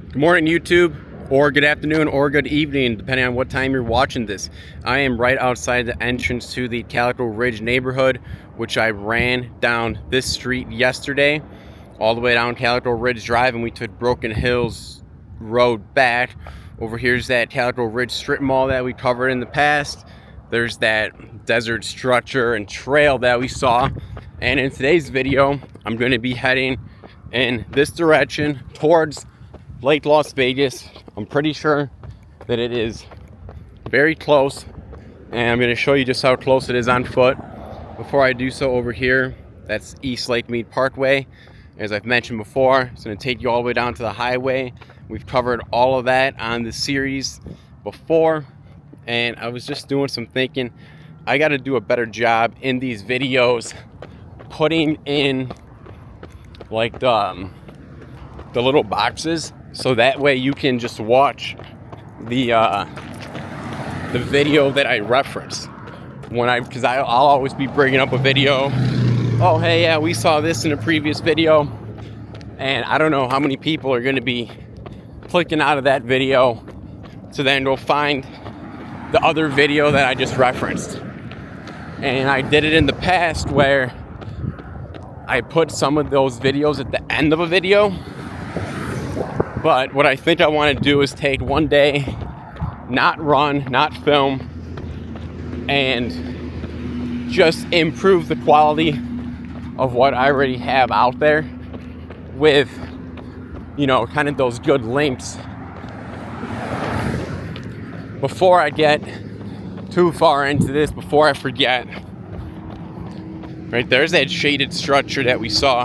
Good morning, YouTube, or good afternoon, or good evening, depending on what time you're watching this. I am right outside the entrance to the Calico Ridge neighborhood, which I ran down this street yesterday, all the way down Calico Ridge Drive, and we took Broken Hills Road back. Over here's that Calico Ridge strip mall that we covered in the past. There's that desert structure and trail that we saw. And in today's video, I'm going to be heading in this direction towards Lake Las Vegas. I'm pretty sure that it is very close, and I'm going to show you just how close it is on foot. Before I do so, over here, that's East Lake Mead Parkway. As I've mentioned before, it's going to take you all the way down to the highway. We've covered all of that on the series before, and I was just doing some thinking. I got to do a better job in these videos putting in like the little boxes, so that way you can just watch the video that I reference because I'll always be bringing up a video. Oh, hey, yeah, we saw this in a previous video, and I don't know how many people are going to be clicking out of that video to then go find the other video that I just referenced. And I did it in the past where I put some of those videos at the end of a video. But what I think I want to do is take one day, not run, not film, and just improve the quality of what I already have out there with, kind of those good links. Before I get too far into this, before I forget, right there's that shaded structure that we saw.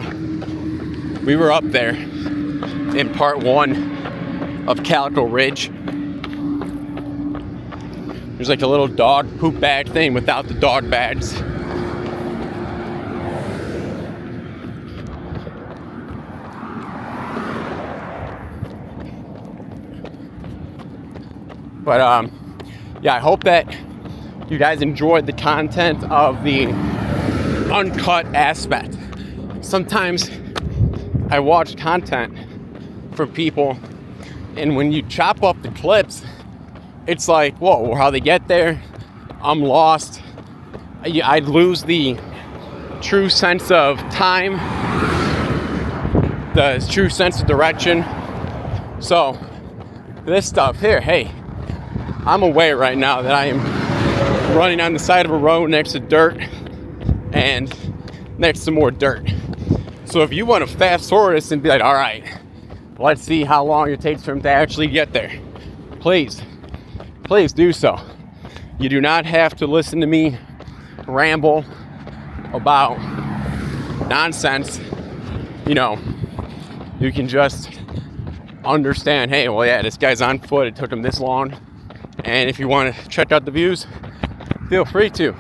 We were up there in part 1 of Calico Ridge. There's like a little dog poop bag thing without the dog bags. But yeah, I hope that you guys enjoyed the content of the uncut aspect. Sometimes I watch content from people, and when you chop up the clips, it's like, whoa, how they get there, I'm lost. I'd lose the true sense of time, the true sense of direction. So this stuff here, hey, I'm aware right now that I am running on the side of a road next to dirt and next to more dirt. So if you want to fast forward this and be like, all right, let's see how long it takes for him to actually get there, please do so. You do not have to listen to me ramble about nonsense. You can just understand, hey, well, yeah, this guy's on foot, it took him this long. And if you want to check out the views, feel free to.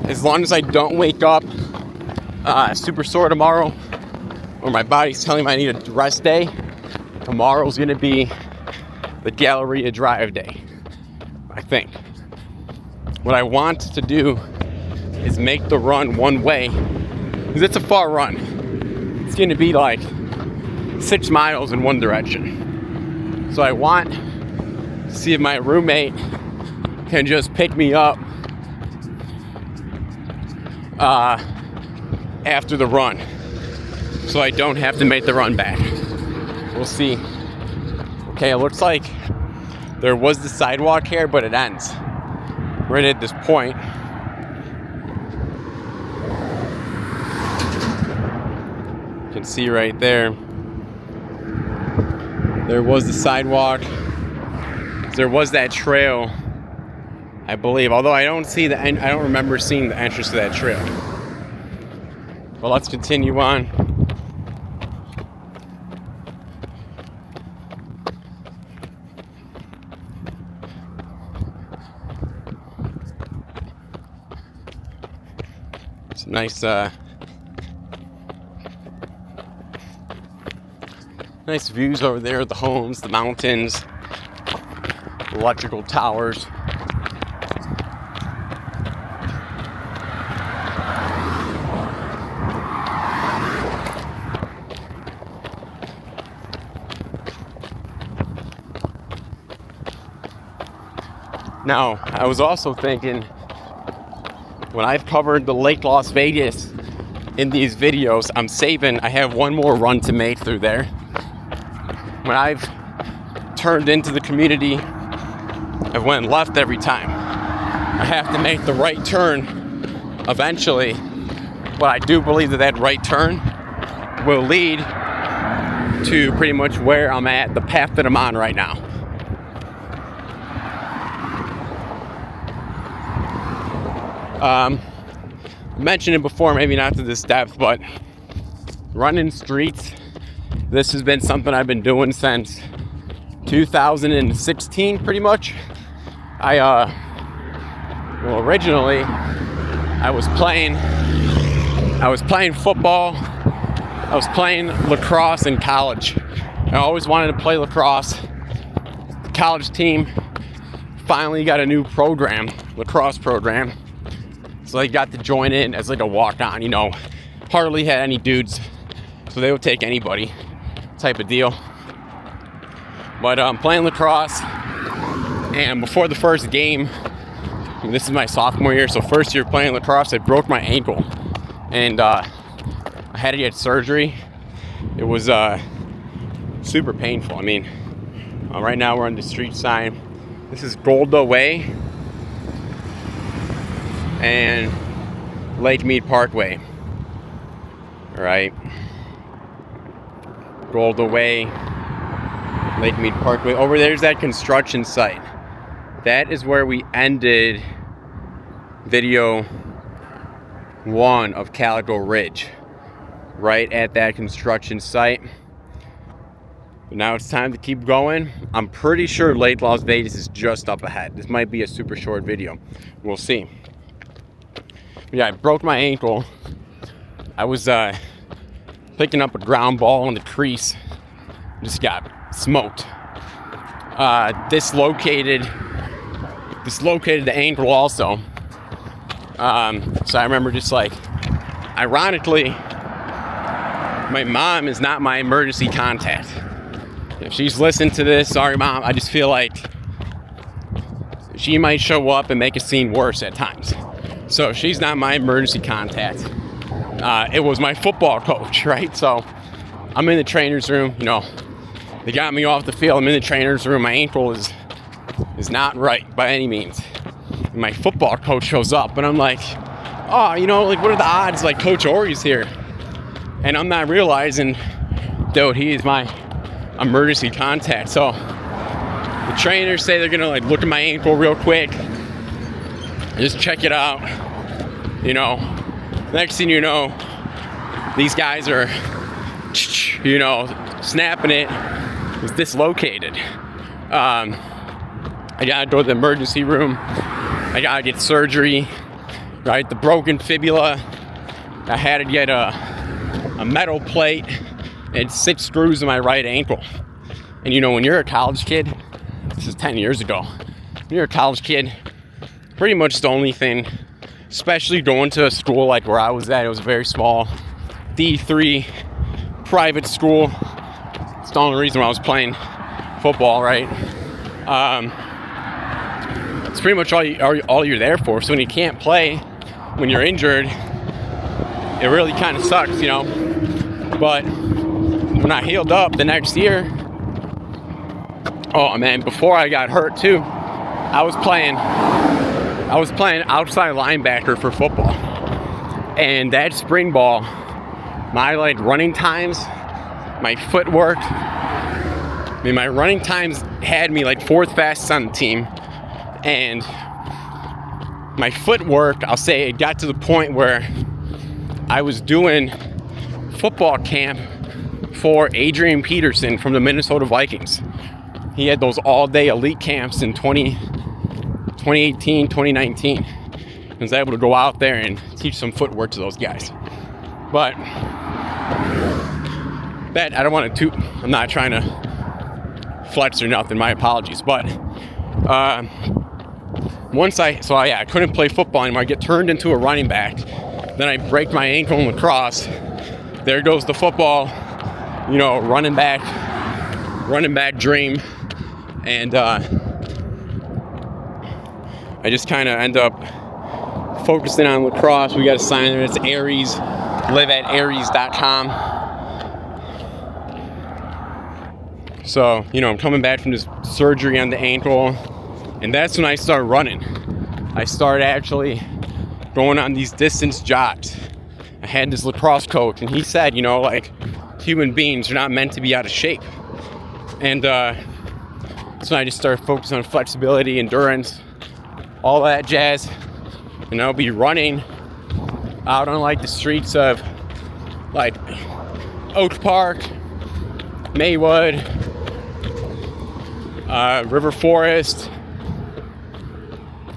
As long as I don't wake up super sore tomorrow, or my body's telling me I need a rest day, tomorrow's going to be the Galleria Drive day, I think. What I want to do is make the run one way, because it's a far run. It's going to be like 6 miles in one direction. So I want to see if my roommate can just pick me up after the run, so I don't have to make the run back. We'll see. Okay, it looks like there was the sidewalk here, but it ends right at this point. You can see right there, there was the sidewalk. There was that trail, I believe, although I don't remember seeing the entrance to that trail. But let's continue on. It's nice views over there, the homes, the mountains, electrical towers. Now, I was also thinking, when I've covered the Lake Las Vegas in these videos, I have one more run to make through there. When I've turned into the community, I've went left every time. I have to make the right turn eventually, but I do believe that right turn will lead to pretty much where I'm at, the path that I'm on right now. Mentioned it before, maybe not to this depth, but running streets, this has been something I've been doing since 2016, pretty much. Originally, I was playing football. I was playing lacrosse in college. I always wanted to play lacrosse. The college team finally got a new program, lacrosse program. So I got to join in as like a walk-on, hardly had any dudes. So they would take anybody type of deal. But I'm playing lacrosse, and before the first game, this is my sophomore year, so first year playing lacrosse, I broke my ankle. And I had to get surgery. It was super painful. Right now we're on the street sign. This is Golda Way and Lake Mead Parkway. All right. Golda Way, Lake Mead Parkway. Over there's that construction site. That is where we ended video 1 of Calico Ridge, right at that construction site. But now it's time to keep going. I'm pretty sure Lake Las Vegas is just up ahead. This might be a super short video. We'll see. But yeah, I broke my ankle. I was picking up a ground ball on the crease. Just got smoked. Dislocated the ankle also. So I remember just ironically, my mom is not my emergency contact. If she's listened to this, sorry mom, I just feel like she might show up and make a scene worse at times. So she's not my emergency contact. It was my football coach, right? So I'm in the trainer's room, they got me off the field. I'm in the trainer's room. My ankle is not right by any means. And my football coach shows up, and I'm like, oh, what are the odds? Coach Ori's here. And I'm not realizing, dude, he is my emergency contact. So the trainers say they're gonna look at my ankle real quick, just check it out. Next thing you know, these guys are, snapping it. It's dislocated. I gotta go to the emergency room. I gotta get surgery, right? The broken fibula. I had to get a metal plate and 6 screws in my right ankle. And when you're a college kid, this is 10 years ago, when you're a college kid, pretty much the only thing, especially going to a school like where I was at, it was a very small D3 private school. It's the only reason why I was playing football, right? It's pretty much all you're there for. So when you can't play, when you're injured, it really kind of sucks, But when I healed up the next year, oh man, before I got hurt too, I was playing outside linebacker for football. And that spring ball, my running times, my footwork, my running times had me 4th fastest on the team. And my footwork, I'll say, it got to the point where I was doing football camp for Adrian Peterson from the Minnesota Vikings. He had those all-day elite camps in 2018, 2019. I was able to go out there and teach some footwork to those guys. But that, I don't want to I'm not trying to flex or nothing, my apologies. But I couldn't play football anymore. I get turned into a running back. Then I break my ankle in lacrosse. There goes the football, running back dream. And I just kind of end up focusing on lacrosse. We got a sign there. It's Aries. Live at Aries.com. So, you know, I'm coming back from this surgery on the ankle, and that's when I started running. I started actually going on these distance jogs. I had this lacrosse coach, and he said, you know, like, human beings are not meant to be out of shape. And so I just started focusing on flexibility, endurance, all that jazz. And I'll be running out on like the streets of like Oak Park, Maywood, River Forest,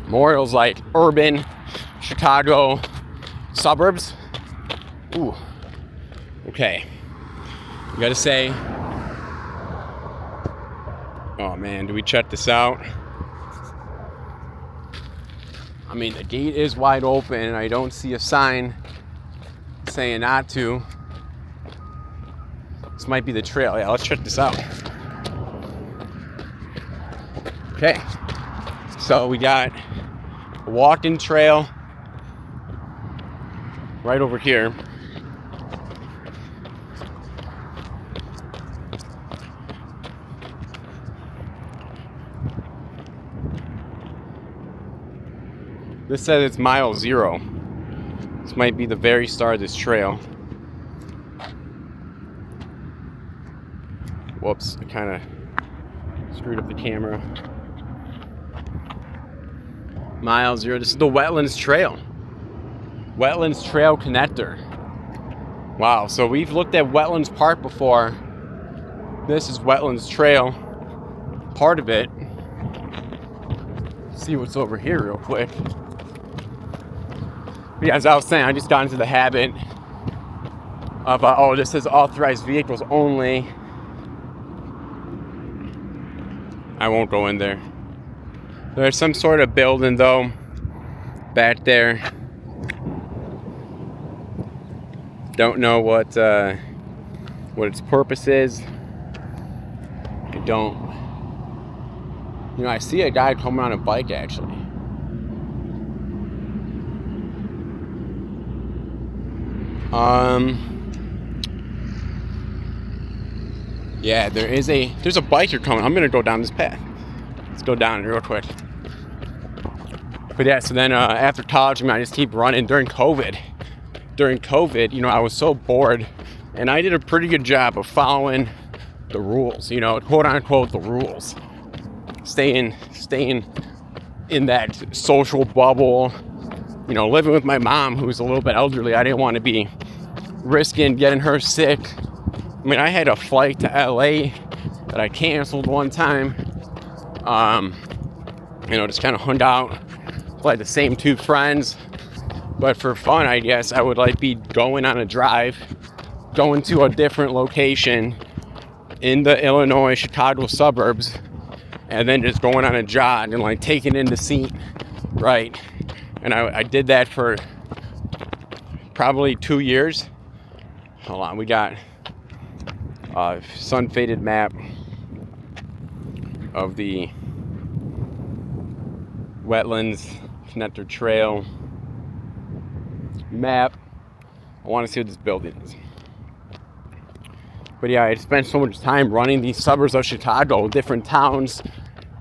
Memorial's like urban Chicago suburbs. Ooh, okay. I gotta say, oh man, do we check this out? I mean, the gate is wide open and I don't see a sign saying not to. This might be the trail. Yeah, let's check this out. Okay, so we got a walk-in trail right over here. This says it's mile 0. This might be the very start of this trail. Whoops, I kind of screwed up the camera. Mile 0. This is the Wetlands Trail. Wetlands Trail Connector. Wow, so we've looked at Wetlands Park before. This is Wetlands Trail. Part of it. See what's over here real quick. But yeah, as I was saying, I just got into the habit of, oh, this says authorized vehicles only. I won't go in there. There's some sort of building, though, back there. Don't know what its purpose is. I don't. You know, I see a guy coming on a bike, actually. Yeah, there's a biker coming. I'm gonna go down this path. Let's go down it real quick. But yeah, so then after college, I just keep running during COVID. During COVID, you know, I was so bored, and I did a pretty good job of following the rules. You know, quote unquote the rules. Staying in that social bubble. You know, living with my mom, who's a little bit elderly. I didn't want to be risking getting her sick. I mean, I had a flight to LA that I canceled one time. You know, just kind of hung out, like the same 2 friends. But for fun, I guess I would like be going on a drive, going to a different location in the Illinois, Chicago suburbs, and then just going on a jog and like taking in the scene, right? And I did that for probably 2 years. Hold on, we got a sun-faded map of the Wetlands Connector Trail map. I want to see what this building is. But yeah, I spent so much time running these suburbs of Chicago, different towns,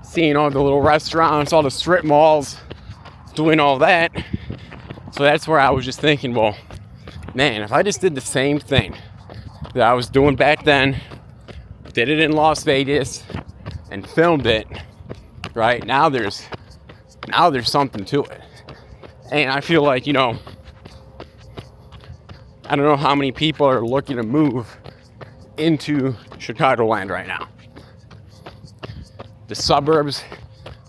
seeing all the little restaurants, all the strip malls, doing all that. So that's where I was just thinking, well, man, if I just did the same thing that I was doing back then, did it in Las Vegas, and filmed it, right? Now there's something to it. And I feel like, you know, I don't know how many people are looking to move into Chicagoland right now. The suburbs,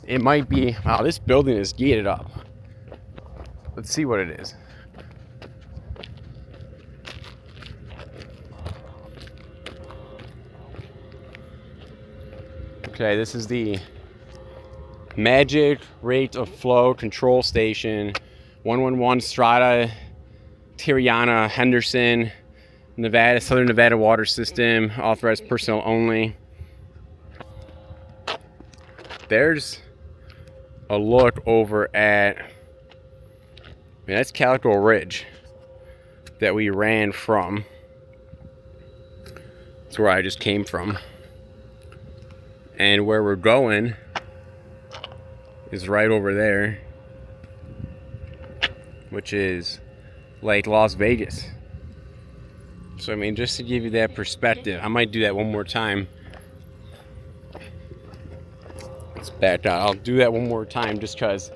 it might be, wow, this building is gated up. Let's see what it is. Okay, this is the Magic Rate of Flow Control Station, 111 Strata, Tijuana, Henderson, Nevada, Southern Nevada Water System, authorized personnel only. There's a look over at, that's Calico Ridge that we ran from. That's where I just came from. And where we're going is right over there, which is Lake Las Vegas. So I mean, just to give you that perspective, I might do that one more time. Let's back out. I'll do that one more time just because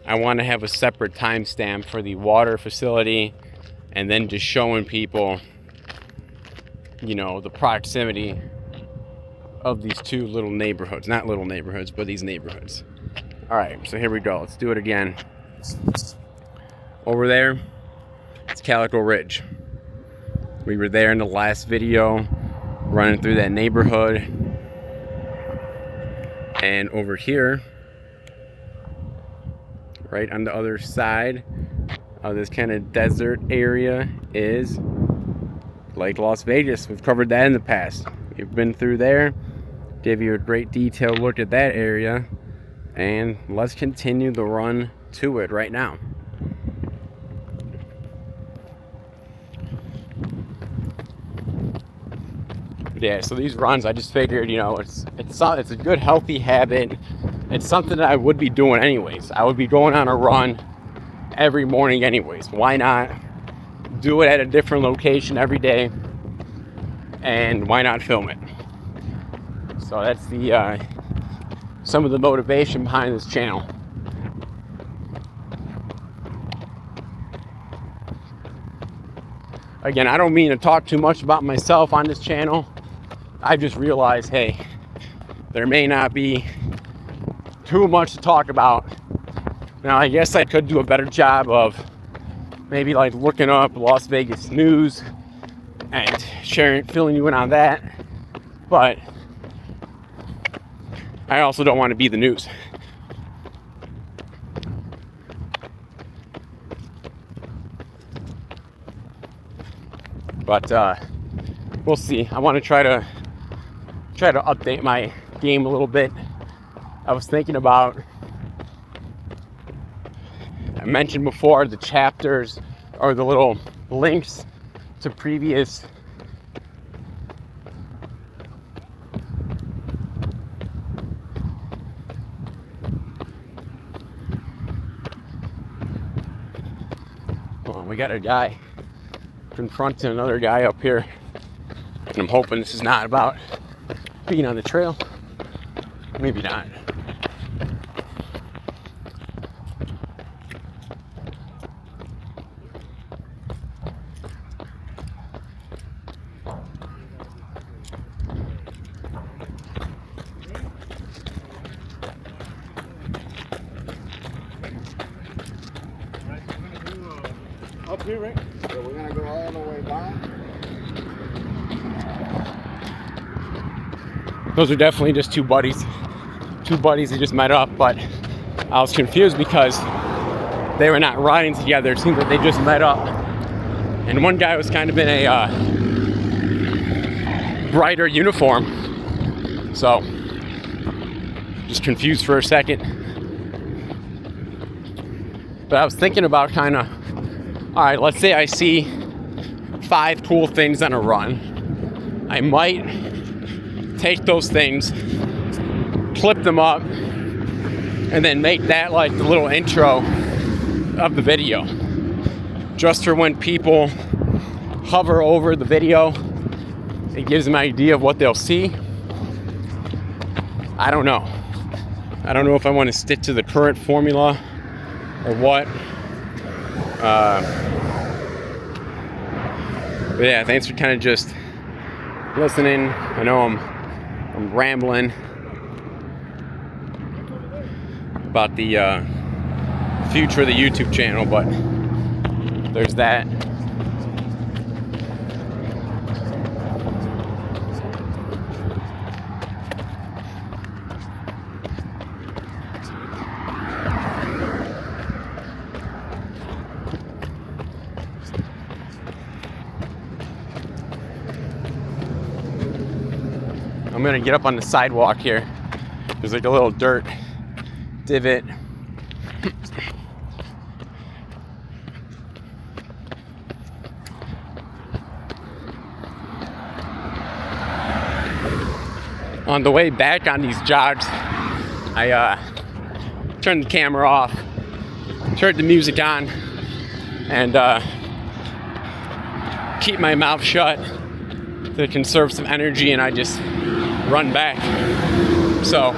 I want to have a separate timestamp for the water facility, and then just showing people, you know, the proximity of these two little neighborhoods. Not little neighborhoods, but these neighborhoods. All right, so here we go. Let's do it again. Over there, it's Calico Ridge. We were there in the last video, running through that neighborhood. And over here, right on the other side of this kind of desert area, is Lake Las Vegas. We've covered that in the past. We've been through there, gave you a great detailed look at that area, and let's continue the run to it right now. Yeah, so these runs, I just figured, you know, it's a good healthy habit. It's something that I would be doing anyways. I would be going on a run every morning anyways. Why not do it at a different location every day, and why not film it? So that's the some of the motivation behind this channel. Again, I don't mean to talk too much about myself on this channel. I just realized, hey, there may not be too much to talk about. Now, I guess I could do a better job of maybe like looking up Las Vegas news and filling you in on that. But I also don't want to be the news. But we'll see. I want to try to update my game a little bit. I was thinking about, I mentioned before, the chapters or the little links to previous we got a guy confronting another guy up here, and I'm hoping this is not about being on the trail. Maybe not. Up here, right? So we're gonna go all the way down. Those are definitely just two buddies that just met up, but I was confused because they were not riding together. It seemed like they just met up, and one guy was kind of in a brighter uniform, so just confused for a second. But I was thinking about kind of, all right, let's say I see 5 cool things on a run. I might take those things, clip them up, and then make that like the little intro of the video. Just for when people hover over the video, it gives them an idea of what they'll see. I don't know. I don't know if I want to stick to the current formula or what. But yeah, thanks for kind of just listening. I know I'm rambling about the future of the YouTube channel, but there's that. I'm gonna get up on the sidewalk here. There's like a little dirt divot On the way back on these jogs, I turned the camera off, turned the music on, and keep my mouth shut to conserve some energy, and I just run back. So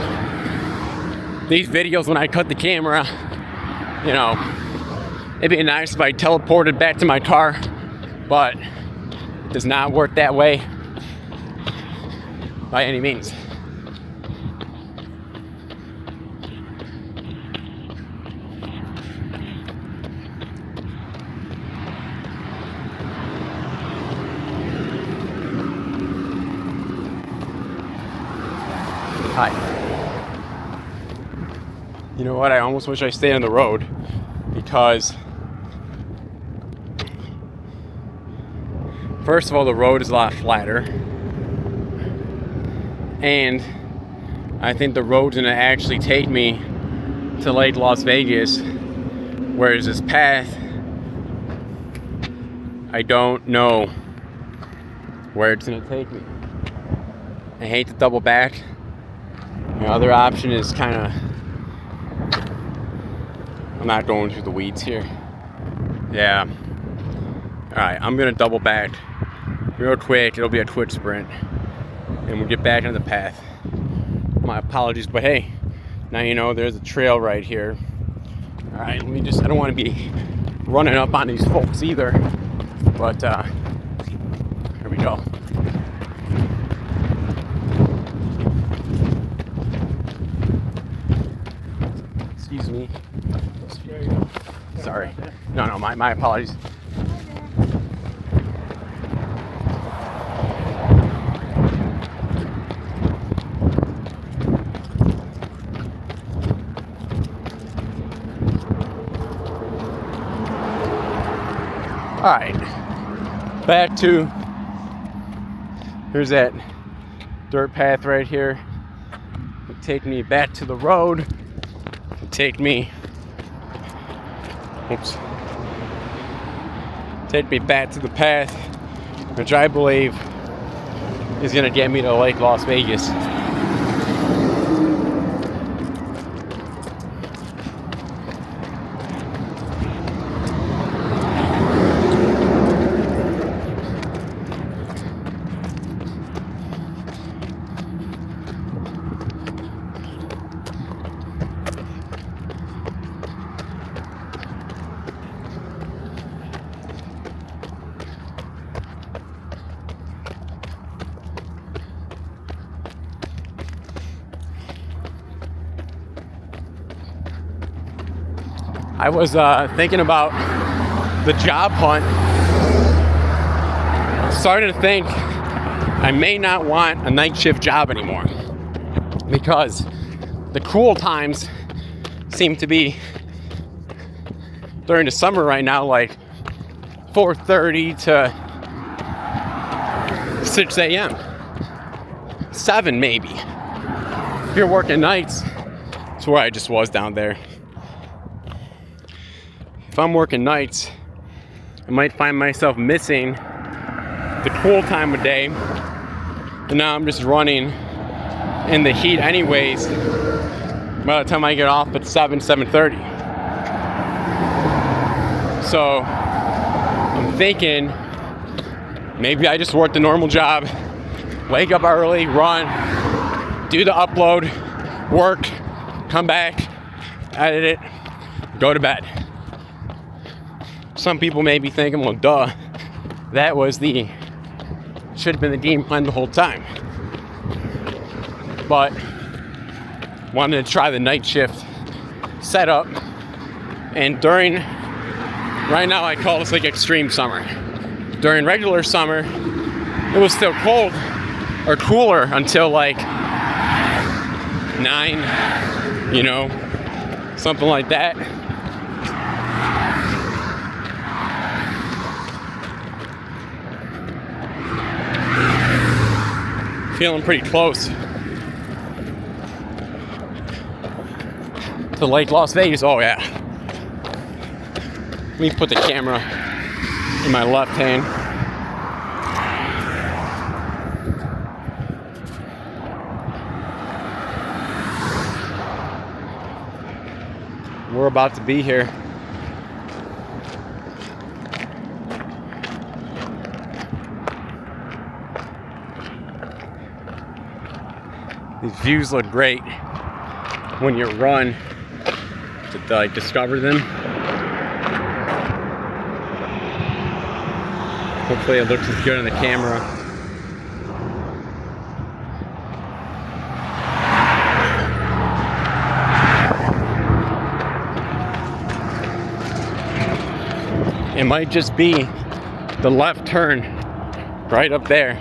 these videos, when I cut the camera, you know, it'd be nice if I teleported back to my car, but it does not work that way by any means. Hi. You know what? I almost wish I stayed on the road because, first of all, the road is a lot flatter, and I think the road's gonna actually take me to Lake Las Vegas, whereas this path, I don't know where it's gonna take me. I hate to double back. The other option is kind of, I'm not going through the weeds here. Yeah. Alright, I'm going to double back real quick. It'll be a quick sprint. And we'll get back into the path. My apologies, but hey, now you know there's a trail right here. Alright, let me just, I don't want to be running up on these folks either. But, here we go. Excuse me. Sorry. No, my apologies. All right. Back to, here's that dirt path right here. It'll take me back to the road. Take me back to the path, which I believe is gonna get me to Lake Las Vegas. I was thinking about the job hunt. Starting to think I may not want a night shift job anymore, because the cool times seem to be during the summer right now, like 4:30 to 6 a.m. 7 maybe. If you're working nights, that's where I just was down there. If I'm working nights, I might find myself missing the cool time of day, and now I'm just running in the heat anyways by the time I get off at 7:30. So I'm thinking maybe I just work the normal job, wake up early, run, do the upload, work, come back, edit it, go to bed. Some people may be thinking, well, duh, that was should have been the game plan the whole time. But wanted to try the night shift setup, and right now I call this like extreme summer. During regular summer, it was still cold or cooler until like 9, something like that. Feeling pretty close to Lake Las Vegas. Oh yeah. Let me put the camera in my left hand. We're about to be here. These views look great when you run to like discover them. Hopefully it looks as good on the camera. It might just be the left turn right up there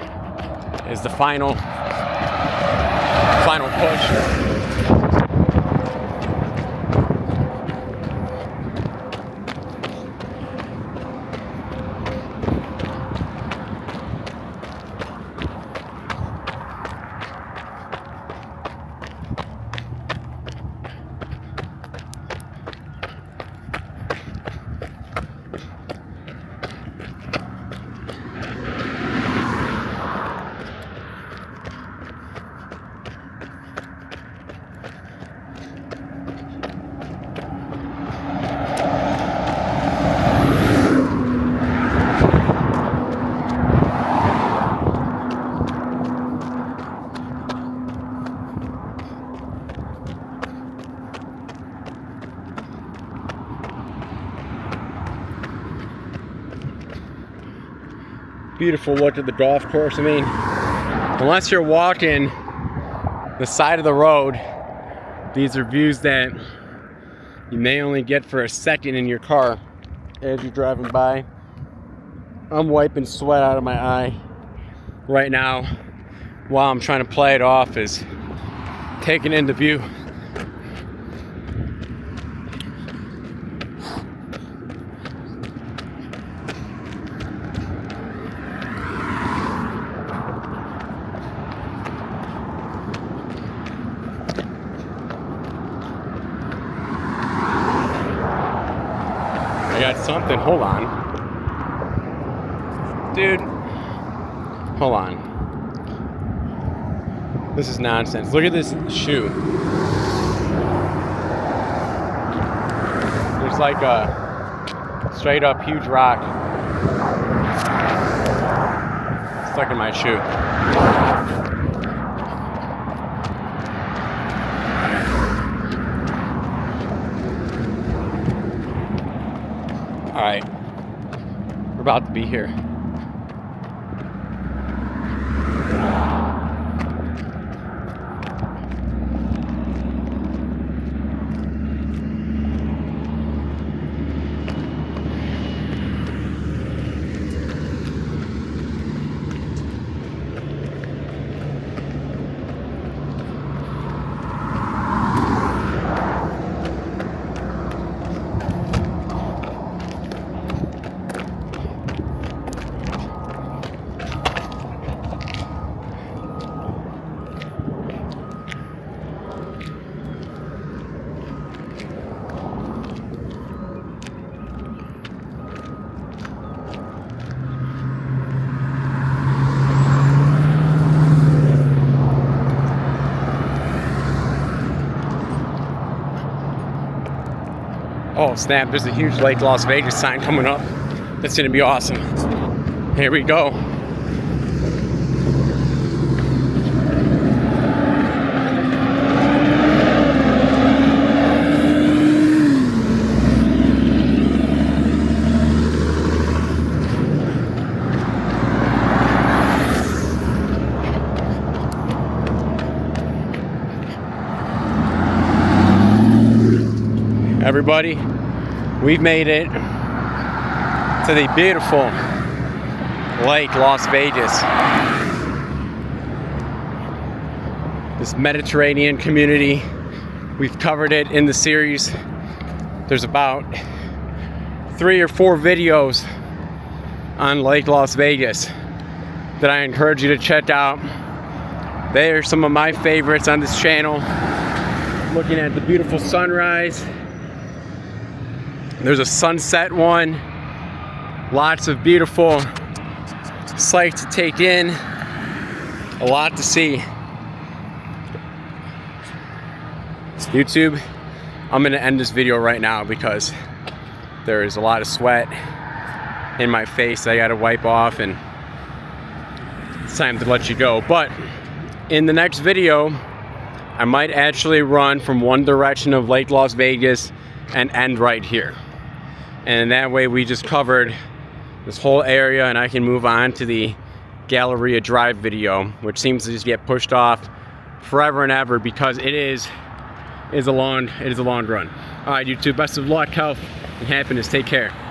is the final push. Beautiful look at the golf course. I mean, unless you're walking the side of the road, these are views that you may only get for a second in your car as you're driving by. I'm wiping sweat out of my eye right now while I'm trying to play it off as taking in the view. I got something, hold on. Dude, hold on. This is nonsense. Look at this shoe. There's like a straight up huge rock stuck in my shoe. All right, we're about to be here. Oh snap, there's a huge Lake Las Vegas sign coming up. That's gonna be awesome. Here we go. Everybody, we've made it to the beautiful Lake Las Vegas. This Mediterranean community, we've covered it in the series. There's about 3 or 4 videos on Lake Las Vegas that I encourage you to check out. They are some of my favorites on this channel. Looking at the beautiful sunrise There's a sunset one. Lots of beautiful sights to take in. A lot to see. YouTube, I'm gonna end this video right now because there is a lot of sweat in my face I gotta wipe off, and it's time to let you go. But in the next video, I might actually run from one direction of Lake Las Vegas and end right here. And that way we just covered this whole area, and I can move on to the Galleria Drive video, which seems to just get pushed off forever and ever because it is a long run. All right, YouTube, best of luck, health, and happiness. Take care.